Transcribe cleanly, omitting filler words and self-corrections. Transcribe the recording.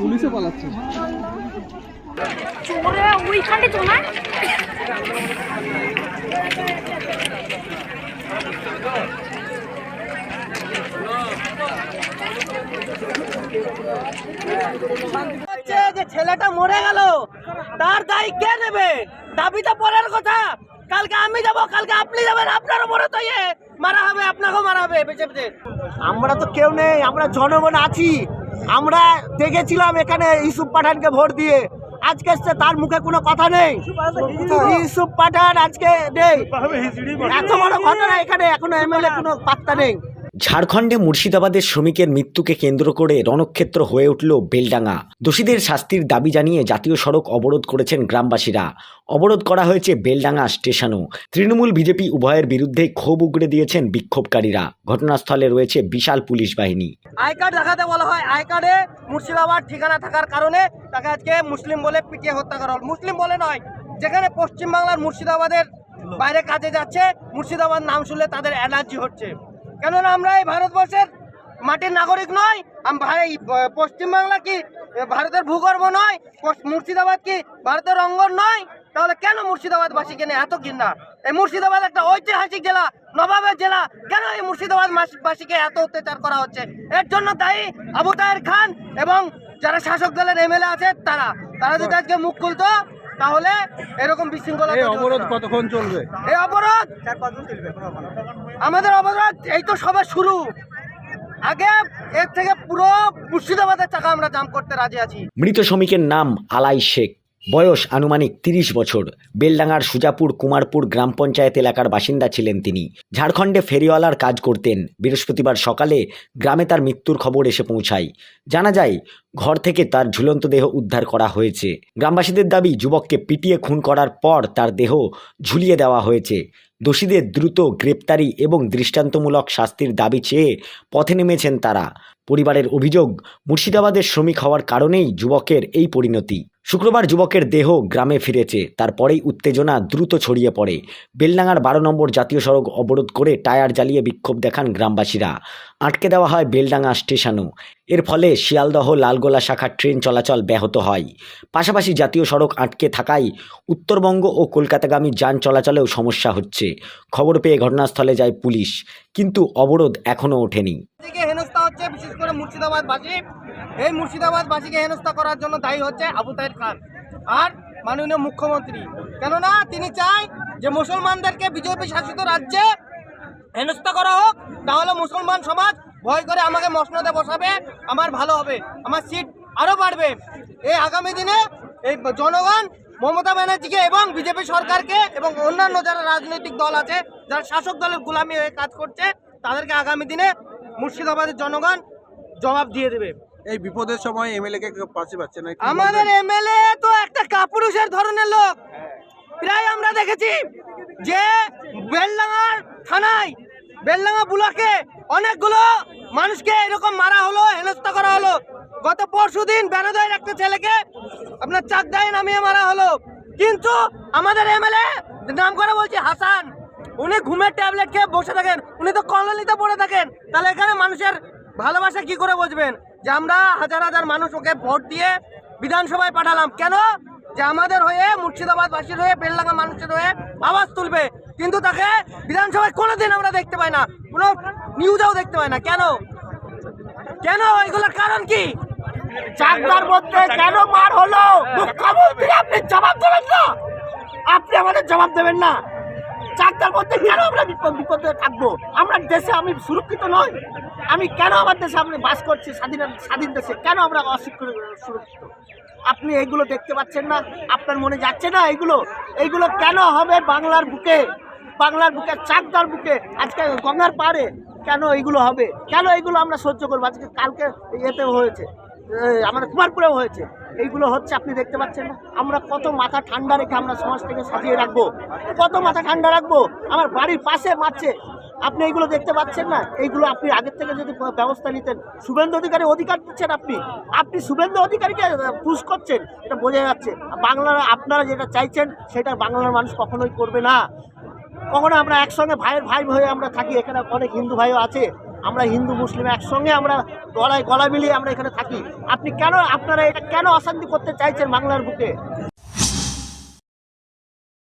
পুলিশও পালাচ্ছে। চোরে ওইখানে চলে যে ছেলেটা মরে গেল তার দায় কে নেবে? দাবি তো পরের কথা। কালকে আমি যাব, কালকে আপনি যাবেন, আপনারও মরে তো মারা হবে, আপনাকেও মারা হবে বেঁচে বেঁচে। আমরা তো কেউ নেই, আমরা জনগণ আছি। আমরা দেখেছিলাম এখানে ইউসুফ পাঠানকে ভোট দিয়ে, আজকে তার মুখে কোনো কথা নেই। ইউসুফ পাঠান আজকে নেই, এত বড় ঘটনা এখানে এখনো এমএলএ কোনো পাত্তা নেই। ঝাড়খণ্ডে মুর্শিদাবাদের শ্রমিকের মৃত্যুকে কেন্দ্র করে রণক্ষেত্র হয়ে উঠল বেলডাঙ্গা। দোষীদের শাস্তির দাবি জানিয়ে জাতীয় সড়ক অবরোধ করেছেন গ্রামবাসীরা। অবরোধ করা হয়েছে বেলডাঙ্গা স্টেশনও। তৃণমূল বিজেপি উভয়ের বিরুদ্ধে ক্ষোভ উগড়ে দিয়েছেন বিক্ষোভকারীরা। ঘটনাস্থলে রয়েছে বিশাল পুলিশ বাহিনী। আই কার্ড দেখাতে বলা হয়, আই কার্ডে মুর্শিদাবাদ ঠিকানা থাকার কারণে তাকে আজকে মুসলিম বলে পিটিয়ে হত্যা করা হল। মুসলিম বলে নয়, যেখানে পশ্চিমবাংলার মুর্শিদাবাদের বাইরে কাজে যাচ্ছে, মুর্শিদাবাদ নাম শুনলে তাদের অ্যালার্জি হচ্ছে। কেননা আমরা এই ভারতবর্ষের মাটির নাগরিক নয়। পশ্চিমবাংলা কি ভারতের ভূগর্ভ নয়? মুর্শিদাবাদ কি ভারতের অঙ্গন নয়? তাহলে কেন মুর্শিদাবাদবাসীকে নিয়ে এত ঘৃণা? এই মুর্শিদাবাদ একটা ঐতিহাসিক জেলা, নবাবের জেলা, কেন এই মুর্শিদাবাদবাসীকে এত অত্যাচার করা হচ্ছে? এর জন্য দায়ী আবু তাহের খান এবং যারা শাসক দলের এমএলএ আছে তারা যদি আজকে মুখ খুলতো তাহলে এরকম বিশৃঙ্খলা। অবরোধ কতক্ষণ চলবে? এই অবরোধ আমাদের অবরোধ এই তো সবে শুরু। আগে এর থেকে পুরো মুর্শিদাবাদের টাকা আমরা জাম করতে রাজি আছি। মৃত শ্রমিকের নাম আলাই শেখ, বয়স আনুমানিক 30 বছর। বেলডাঙ্গার সুজাপুর কুমারপুর গ্রাম পঞ্চায়েত এলাকার বাসিন্দা ছিলেন তিনি। ঝাড়খণ্ডে ফেরিওয়ালার কাজ করতেন। বৃহস্পতিবার সকালে গ্রামে তার মৃত্যুর খবর এসে পৌঁছায়। জানা যায় ঘর থেকে তার ঝুলন্ত দেহ উদ্ধার করা হয়েছে। গ্রামবাসীদের দাবি, যুবককে পিটিয়ে খুন করার পর তার দেহ ঝুলিয়ে দেওয়া হয়েছে। দোষীদের দ্রুত গ্রেপ্তারি এবং দৃষ্টান্তমূলক শাস্তির দাবি চেয়ে পথে নেমেছেন তারা। পরিবারের অভিযোগ, মুর্শিদাবাদের শ্রমিক হওয়ার কারণেই যুবকের এই পরিণতি। শুক্রবার যুবকের দেহ গ্রামে ফিরেছে, তারপরেই উত্তেজনা দ্রুত ছড়িয়ে পড়ে। বেলডাঙ্গার 12 নম্বর জাতীয় সড়ক অবরোধ করে টায়ার জ্বালিয়ে বিক্ষোভ দেখান গ্রামবাসীরা। আটকে দেওয়া হয় বেলডাঙ্গা স্টেশনও। এর ফলে শিয়ালদহ লালগোলা শাখার ট্রেন চলাচল ব্যাহত হয়। পাশাপাশি জাতীয় সড়ক আটকে থাকায় উত্তরবঙ্গ ও কলকাতাগামী যান চলাচলেও সমস্যা হচ্ছে। খবর পেয়ে ঘটনাস্থলে যায় পুলিশ, কিন্তু অবরোধ এখনও ওঠেনি। হেনস্থা হচ্ছে বিশেষ করে মুর্শিদাবাদবাসী। এই মুর্শিদাবাদবাসীকে হেনস্থা করার জন্য দায়ী হচ্ছে আবু তাহের খান আর মাননীয় মুখ্যমন্ত্রী। কেননা তিনি চায় যে মুসলমানদেরকে বিজেপি শাসিত রাজ্যে হেনস্থা করা হোক, তাহলে মুসলমান সমাজ ভয় করে আমাকে মসনদে বসাবে, আমার ভালো হবে, আমার সিট আরও বাড়বে। এই আগামী দিনে এই জনগণ মমতা ব্যানার্জিকে এবং বিজেপি সরকারকে এবং অন্যান্য যারা রাজনৈতিক দল আছে, যারা শাসক দলের গোলামি হয়ে কাজ করছে, তাদেরকে আগামী দিনে মুর্শিদাবাদের জনগণ জবাব দিয়ে দেবে। এই বিপদের সময় এমএলএ কে পাশে পাচ্ছে না? আমাদের এমএলএ তো একটা কাপুরুষের ধরনের লোক। প্রায় আমরা দেখেছি যে বেলডাঙ্গার থানায়, বেলডাঙ্গা ব্লকে অনেকগুলো মানুষকে এরকম মারা হলো, হেনস্থা করা হলো। গত পরশুদিন বেনাদয়ের একটা ছেলেকে আপনার চাকদায় নামিয়ে মারা হলো। কিন্তু আমাদের এমএলএ নাম করে বলছি হাসান, উনি ঘুমের ট্যাবলেট খেয়ে বসে থাকেন, উনি তো কলোনিতে পড়ে থাকেন। তাহলে এখানে মানুষের ভালোবাসা কি করে বুঝবেন? যে আমরা হাজার হাজার মানুষ ওকে ভোট দিয়ে বিধানসভায় পাঠালাম কেন? যে আমাদের হয়ে, মুর্শিদাবাদবাসীর হয়ে, বেলডাঙ্গা মানুষের হয়ে আওয়াজ তুলবে। কিন্তু তাকে বিধানসভায় কোনোদিন আমরা দেখতে পাই না, কোনো নিউজেও দেখতে পাই না। কেন কেন এগুলোর কারণ কি? চাকদার মধ্যে কেন মার হলো? মুখ্যমন্ত্রী আপনি জবাব দেবেন না? আপনি আমাদের জবাব দেবেন না? চাকদার মধ্যে কেন আমরা বিপদে থাকবো? আমরা দেশে আমি সুরক্ষিত নই? আমি কেন আমার দেশে আমি বাস করছি স্বাধীন দেশে, কেন আমরা সুরক্ষিত? আপনি এইগুলো দেখতে পাচ্ছেন না? আপনার মনে যাচ্ছে না এইগুলো কেন হবে বাংলার বুকে, চাকদার বুকে, আজকে গঙ্গার পাড়ে কেন এইগুলো হবে? কেন এইগুলো আমরা সহ্য করবো? আজকে কালকে এতেও হয়েছে, আমাদের কুমারপুরেও হয়েছে, এইগুলো হচ্ছে। আপনি দেখতে পাচ্ছেন না? আমরা কত মাথা ঠান্ডা রেখে আমরা সমাজটাকে সাজিয়ে রাখবো, কত মাথা ঠান্ডা রাখবো? আমার বাড়ির পাশে মারছে, আপনি এইগুলো দেখতে পাচ্ছেন না? এইগুলো আপনি আগের থেকে যদি ব্যবস্থা নিতেন। শুভেন্দু অধিকারী অধিকার দিচ্ছেন আপনি শুভেন্দু অধিকারীকে পুশ করছেন, এটা বোঝা যাচ্ছে। বাংলার আপনারা যেটা চাইছেন সেটা বাংলার মানুষ কখনোই করবে না। কখনো আমরা একসঙ্গে ভাইয়ের ভাই হয়ে আমরা থাকি, এখানে অনেক হিন্দু ভাইও আছে, আমরা হিন্দু মুসলিম একসঙ্গে আমরা গলা মিলিয়ে আমরা এখানে থাকি। আপনারা এটা কেন অশান্তি করতে চাইছেন বাংলার বুকে?